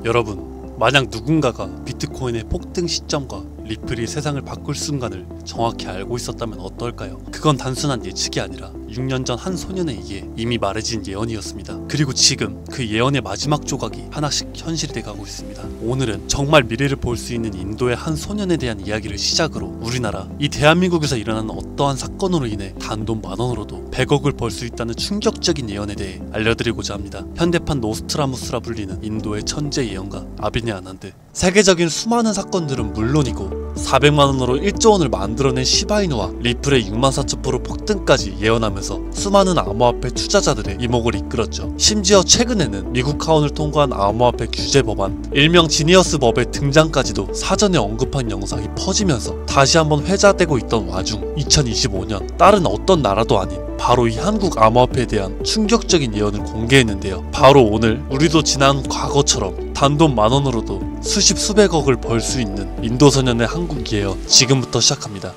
여러분, 만약 누군가가 비트코인의 폭등 시점과 리플이 세상을 바꿀 순간을 정확히 알고 있었다면 어떨까요? 그건 단순한 예측이 아니라 6년 전 한 소년에 의해 이미 말해진 예언이었습니다. 그리고 지금 그 예언의 마지막 조각이 하나씩 현실이 돼가고 있습니다. 오늘은 정말 미래를 볼 수 있는 인도의 한 소년에 대한 이야기를 시작으로 우리나라, 이 대한민국에서 일어나는 어떠한 사건으로 인해 단돈 10,000원으로도 100억을 벌 수 있다는 충격적인 예언에 대해 알려드리고자 합니다. 현대판 노스트라무스라 불리는 인도의 천재 예언가 아비니 아난드. 세계적인 수많은 사건들은 물론이고 400만원으로 1조 원을 만들어낸 시바이누와 리플의 64,000% 폭등까지 예언하면서 수많은 암호화폐 투자자들의 이목을 이끌었죠. 심지어 최근에는 미국 하원을 통과한 암호화폐 규제 법안, 일명 지니어스 법의 등장까지도 사전에 언급한 영상이 퍼지면서 다시 한번 회자되고 있던 와중 2025년 다른 어떤 나라도 아닌 바로 이 한국 암호화폐에 대한 충격적인 예언을 공개했는데요. 바로 오늘 우리도 지난 과거처럼 단돈 10,000원으로도 수십 수백억을 벌 수 있는 인도 소년의 한국 예언 지금부터 시작합니다.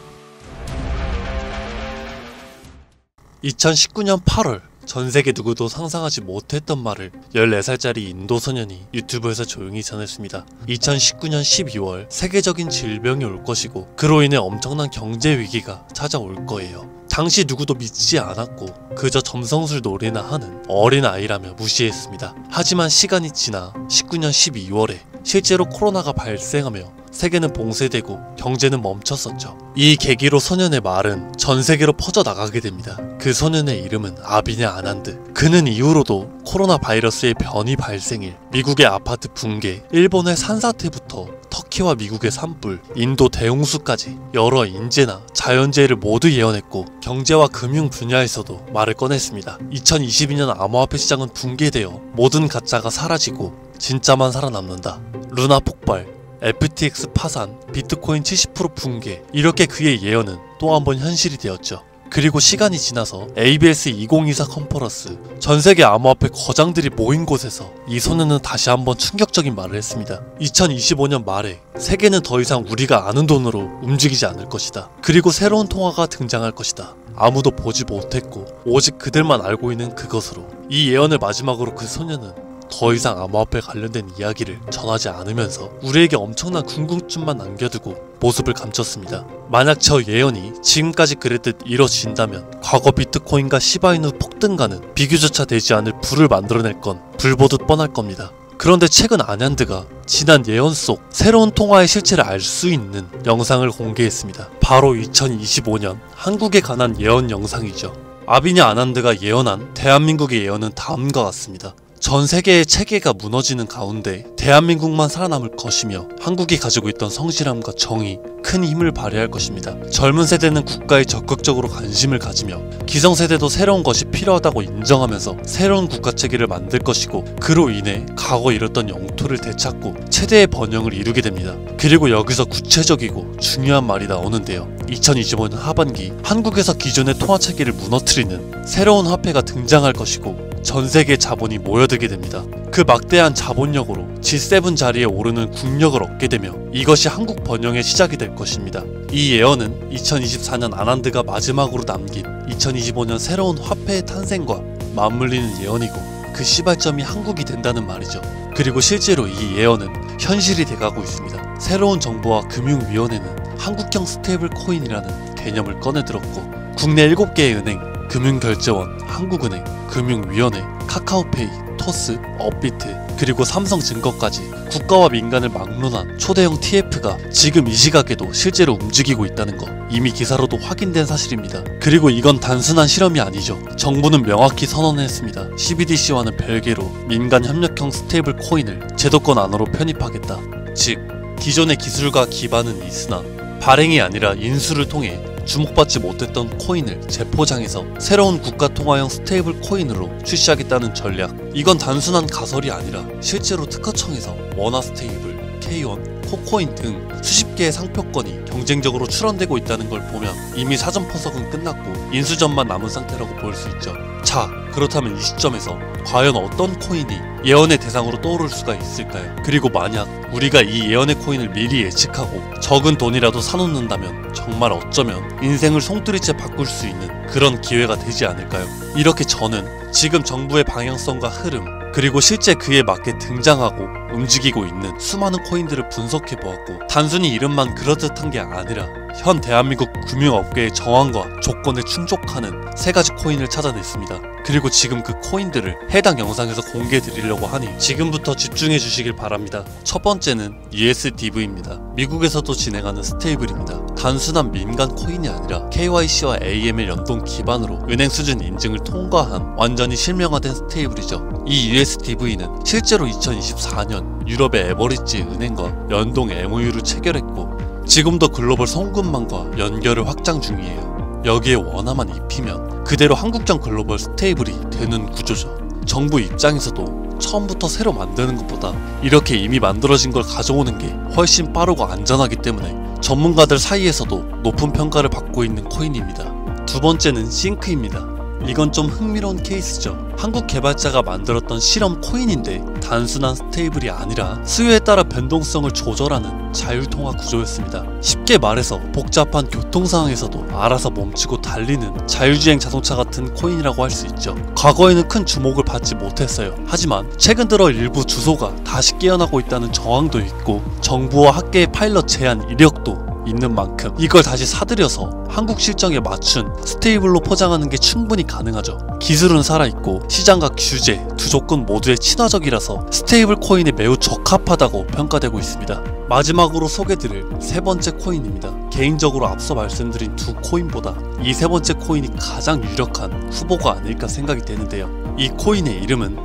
2019년 8월 전세계 누구도 상상하지 못했던 말을 14살짜리 인도 소년이 유튜브에서 조용히 전했습니다. 2019년 12월 세계적인 질병이 올 것이고 그로 인해 엄청난 경제 위기가 찾아올 거예요. 당시 누구도 믿지 않았고 그저 점성술 놀이나 하는 어린 아이라며 무시했습니다. 하지만 시간이 지나 19년 12월에 실제로 코로나가 발생하며 세계는 봉쇄되고 경제는 멈췄었죠. 이 계기로 소년의 말은 전 세계로 퍼져나가게 됩니다. 그 소년의 이름은 아비니 아난드. 그는 이후로도 코로나 바이러스의 변이 발생일, 미국의 아파트 붕괴, 일본의 산사태부터 터키와 미국의 산불, 인도 대홍수까지 여러 인재나 자연재해를 모두 예언했고 경제와 금융 분야에서도 말을 꺼냈습니다. 2022년 암호화폐 시장은 붕괴되어 모든 가짜가 사라지고 진짜만 살아남는다. 루나 폭발, FTX 파산, 비트코인 70% 붕괴, 이렇게 그의 예언은 또 한 번 현실이 되었죠. 그리고 시간이 지나서 ABS 2024 컨퍼런스, 전세계 암호화폐 거장들이 모인 곳에서 이 소년은 다시 한번 충격적인 말을 했습니다. 2025년 말에 세계는 더 이상 우리가 아는 돈으로 움직이지 않을 것이다. 그리고 새로운 통화가 등장할 것이다. 아무도 보지 못했고 오직 그들만 알고 있는 그것으로. 이 예언을 마지막으로 그 소년은 더 이상 암호화폐 관련된 이야기를 전하지 않으면서 우리에게 엄청난 궁금증만 남겨두고 모습을 감췄습니다. 만약 저 예언이 지금까지 그랬듯 이뤄진다면 과거 비트코인과 시바이누 폭등가는 비교조차 되지 않을 부를 만들어낼 건 불보듯 뻔할 겁니다. 그런데 최근 아난드가 지난 예언 속 새로운 통화의 실체를 알 수 있는 영상을 공개했습니다. 바로 2025년 한국에 관한 예언 영상이죠. 아비니 아난드가 예언한 대한민국의 예언은 다음과 같습니다. 전 세계의 체계가 무너지는 가운데 대한민국만 살아남을 것이며 한국이 가지고 있던 성실함과 정의, 큰 힘을 발휘할 것입니다. 젊은 세대는 국가에 적극적으로 관심을 가지며 기성세대도 새로운 것이 필요하다고 인정하면서 새로운 국가체계를 만들 것이고 그로 인해 과거 잃었던 영토를 되찾고 최대의 번영을 이루게 됩니다. 그리고 여기서 구체적이고 중요한 말이 나오는데요. 2025년 하반기 한국에서 기존의 통화체계를 무너뜨리는 새로운 화폐가 등장할 것이고 전세계 자본이 모여들게 됩니다. 그 막대한 자본력으로 G7 자리에 오르는 국력을 얻게 되며 이것이 한국 번영의 시작이 될 것입니다. 이 예언은 2024년 아난드가 마지막으로 남긴 2025년 새로운 화폐의 탄생과 맞물리는 예언이고 그 시발점이 한국이 된다는 말이죠. 그리고 실제로 이 예언은 현실이 돼가고 있습니다. 새로운 정부와 금융위원회는 한국형 스테이블 코인이라는 개념을 꺼내들었고 국내 7개의 은행, 금융결제원, 한국은행, 금융위원회, 카카오페이, 토스, 업비트, 그리고 삼성증거까지 국가와 민간을 막론한 초대형 TF가 지금 이 시각에도 실제로 움직이고 있다는 거 이미 기사로도 확인된 사실입니다. 그리고 이건 단순한 실험이 아니죠. 정부는 명확히 선언했습니다. CBDC와는 별개로 민간 협력형 스테이블 코인을 제도권 안으로 편입하겠다. 즉 기존의 기술과 기반은 있으나 발행이 아니라 인수를 통해 주목받지 못했던 코인을 재포장해서 새로운 국가통화형 스테이블 코인으로 출시하겠다는 전략. 이건 단순한 가설이 아니라 실제로 특허청에서 원화스테이블, K1, 코코인 등 수십 개의 상표권이 경쟁적으로 출원되고 있다는 걸 보면 이미 사전 분석은 끝났고 인수전만 남은 상태라고 볼 수 있죠. 자, 그렇다면 이 시점에서 과연 어떤 코인이 예언의 대상으로 떠오를 수가 있을까요? 그리고 만약 우리가 이 예언의 코인을 미리 예측하고 적은 돈이라도 사놓는다면 정말 어쩌면 인생을 송두리째 바꿀 수 있는 그런 기회가 되지 않을까요? 이렇게 저는 지금 정부의 방향성과 흐름, 그리고 실제 그에 맞게 등장하고 움직이고 있는 수많은 코인들을 분석해보았고, 단순히 이름만 그럴듯한 게 아니라 현 대한민국 금융업계의 정황과 조건에 충족하는 3가지 코인을 찾아냈습니다. 그리고 지금 그 코인들을 해당 영상에서 공개해드리려고 하니 지금부터 집중해 주시길 바랍니다. 첫 번째는 USDV입니다. 미국에서도 진행하는 스테이블입니다. 단순한 민간 코인이 아니라 KYC와 AML 연동 기반으로 은행 수준 인증을 통과한 완전히 실명화된 스테이블이죠. 이 USDV는 실제로 2024년 유럽의 에버리지 은행과 연동 MOU를 체결했고, 지금도 글로벌 송금망과 연결을 확장 중이에요. 여기에 원화만 입히면 그대로 한국형 글로벌 스테이블이 되는 구조죠. 정부 입장에서도 처음부터 새로 만드는 것보다 이렇게 이미 만들어진 걸 가져오는 게 훨씬 빠르고 안전하기 때문에 전문가들 사이에서도 높은 평가를 받고 있는 코인입니다. 두 번째는 싱크입니다. 이건 좀 흥미로운 케이스죠. 한국 개발자가 만들었던 실험 코인인데 단순한 스테이블이 아니라 수요에 따라 변동성을 조절하는 자율통화 구조였습니다. 쉽게 말해서 복잡한 교통 상황에서도 알아서 멈추고 달리는 자율주행 자동차 같은 코인이라고 할 수 있죠. 과거에는 큰 주목을 받지 못했어요. 하지만 최근 들어 일부 주소가 다시 깨어나고 있다는 정황도 있고, 정부와 학계의 파일럿 제한 이력도 있는 만큼 이걸 다시 사들여서 한국 실정에 맞춘 스테이블로 포장하는 게 충분히 가능하죠. 기술은 살아있고 시장과 규제 두 조건 모두에 친화적이라서 스테이블 코인에 매우 적합하다고 평가되고 있습니다. 마지막으로 소개드릴 3번째 코인입니다. 개인적으로 앞서 말씀드린 두 코인보다 이 3번째 코인이 가장 유력한 후보가 아닐까 생각이 되는데요. 이 코인의 이름은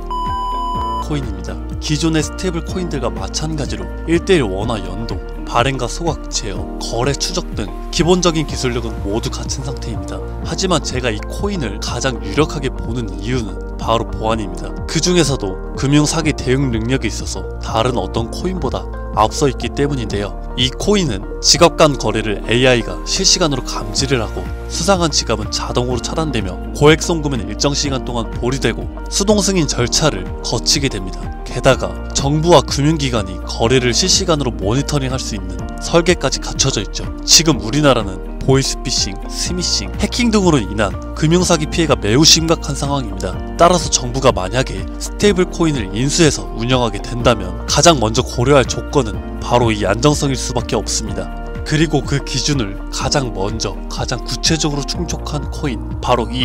코인입니다. 기존의 스테이블 코인들과 마찬가지로 1:1 원화 연동, 발행과 소각, 제어, 거래 추적 등 기본적인 기술력은 모두 갖춘 상태입니다. 하지만 제가 이 코인을 가장 유력하게 보는 이유는 바로 보안입니다. 그 중에서도 금융사기 대응 능력이 있어서 다른 어떤 코인보다 앞서 있기 때문인데요. 이 코인은 지갑 간 거래를 AI가 실시간으로 감지를 하고 수상한 지갑은 자동으로 차단되며 고액 송금은 일정 시간 동안 보류되고 수동 승인 절차를 거치게 됩니다. 게다가 정부와 금융기관이 거래를 실시간으로 모니터링할 수 있는 설계까지 갖춰져 있죠. 지금 우리나라는 보이스피싱, 스미싱, 해킹 등으로 인한 금융사기 피해가 매우 심각한 상황입니다. 따라서 정부가 만약에 스테이블 코인을 인수해서 운영하게 된다면 가장 먼저 고려할 조건은 바로 이 안정성일 수밖에 없습니다. 그리고 그 기준을 가장 먼저, 가장 구체적으로 충족한 코인, 바로 이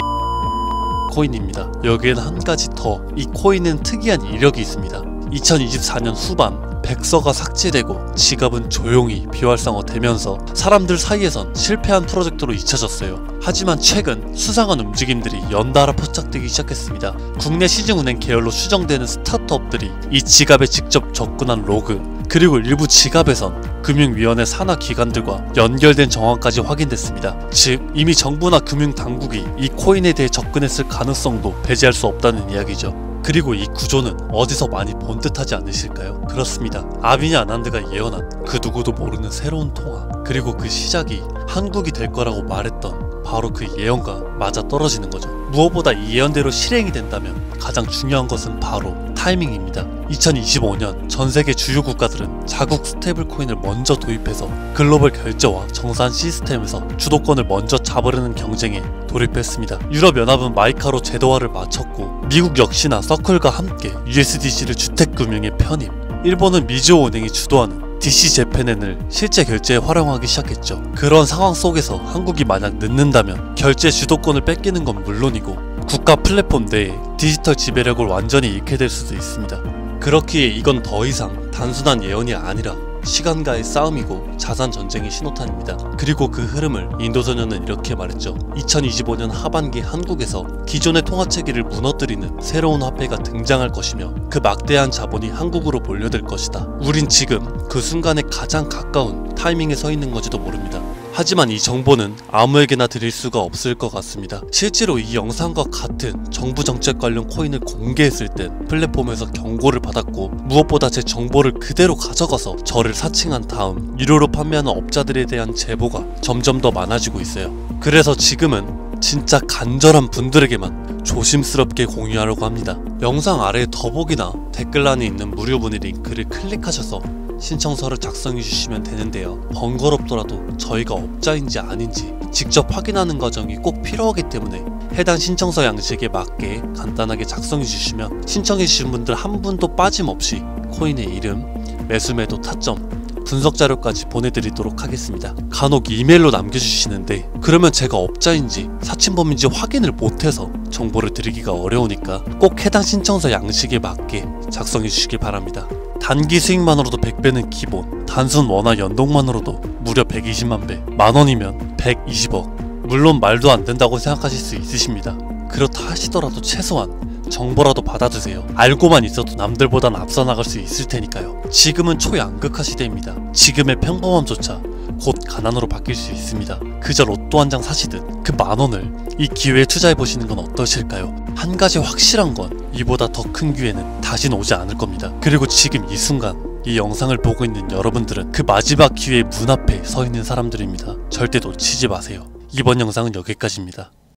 코인입니다. 여기에는 한 가지 더, 이 코인은 특이한 이력이 있습니다. 2024년 후반 백서가 삭제되고 지갑은 조용히 비활성화되면서 사람들 사이에선 실패한 프로젝트로 잊혀졌어요. 하지만 최근 수상한 움직임들이 연달아 포착되기 시작했습니다. 국내 시중은행 계열로 추정되는 스타트업들이 이 지갑에 직접 접근한 로그, 그리고 일부 지갑에선 금융위원회 산하 기관들과 연결된 정황까지 확인됐습니다. 즉 이미 정부나 금융당국이 이 코인에 대해 접근했을 가능성도 배제할 수 없다는 이야기죠. 그리고 이 구조는 어디서 많이 본 듯하지 않으실까요? 그렇습니다. 아비니 아난드가 예언한 그 누구도 모르는 새로운 통화, 그리고 그 시작이 한국이 될 거라고 말했던 바로 그 예언과 맞아떨어지는 거죠. 무엇보다 이 예언대로 실행이 된다면 가장 중요한 것은 바로 타이밍입니다. 2025년 전세계 주요 국가들은 자국 스테이블 코인을 먼저 도입해서 글로벌 결제와 정산 시스템에서 주도권을 먼저 잡으려는 경쟁에 돌입했습니다. 유럽연합은 마이카로 제도화를 마쳤고, 미국 역시나 서클과 함께 USDC를 주택금융에 편입, 일본은 미즈호 은행이 주도하는 DC재팬엔을 실제 결제에 활용하기 시작했죠. 그런 상황 속에서 한국이 만약 늦는다면 결제 주도권을 뺏기는 건 물론이고 국가 플랫폼 내에 디지털 지배력을 완전히 잃게 될 수도 있습니다. 그렇기에 이건 더 이상 단순한 예언이 아니라 시간과의 싸움이고 자산 전쟁의 신호탄입니다. 그리고 그 흐름을 인도소년은 이렇게 말했죠. 2025년 하반기 한국에서 기존의 통화체계를 무너뜨리는 새로운 화폐가 등장할 것이며 그 막대한 자본이 한국으로 몰려들 것이다. 우린 지금 그 순간에 가장 가까운 타이밍에 서 있는 건지도 모릅니다. 하지만 이 정보는 아무에게나 드릴 수가 없을 것 같습니다. 실제로 이 영상과 같은 정부 정책 관련 코인을 공개했을 땐 플랫폼에서 경고를 받았고, 무엇보다 제 정보를 그대로 가져가서 저를 사칭한 다음 유료로 판매하는 업자들에 대한 제보가 점점 더 많아지고 있어요. 그래서 지금은 진짜 간절한 분들에게만 조심스럽게 공유하려고 합니다. 영상 아래 더보기나 댓글란에 있는 무료 문의 링크를 클릭하셔서 신청서를 작성해 주시면 되는데요. 번거롭더라도 저희가 업자인지 아닌지 직접 확인하는 과정이 꼭 필요하기 때문에 해당 신청서 양식에 맞게 간단하게 작성해 주시면 신청해 주신 분들 한 분도 빠짐없이 코인의 이름, 매수매도 타점, 분석 자료까지 보내드리도록 하겠습니다. 간혹 이메일로 남겨주시는데 그러면 제가 업자인지 사칭범인지 확인을 못해서 정보를 드리기가 어려우니까 꼭 해당 신청서 양식에 맞게 작성해 주시길 바랍니다. 단기 수익만으로도 100배는 기본, 단순 원화 연동만으로도 무려 120만 배, 만원이면 120억. 물론 말도 안 된다고 생각하실 수 있으십니다. 그렇다 하시더라도 최소한 정보라도 받아두세요. 알고만 있어도 남들보단 앞서 나갈 수 있을 테니까요. 지금은 초양극화 시대입니다. 지금의 평범함조차 곧 가난으로 바뀔 수 있습니다. 그저 로또 한 장 사시듯 그 만원을 이 기회에 투자해보시는 건 어떠실까요? 한 가지 확실한 건 이보다 더 큰 기회는 다신 오지 않을 겁니다. 그리고 지금 이 순간 이 영상을 보고 있는 여러분들은 그 마지막 기회의 문 앞에 서 있는 사람들입니다. 절대 놓치지 마세요. 이번 영상은 여기까지입니다.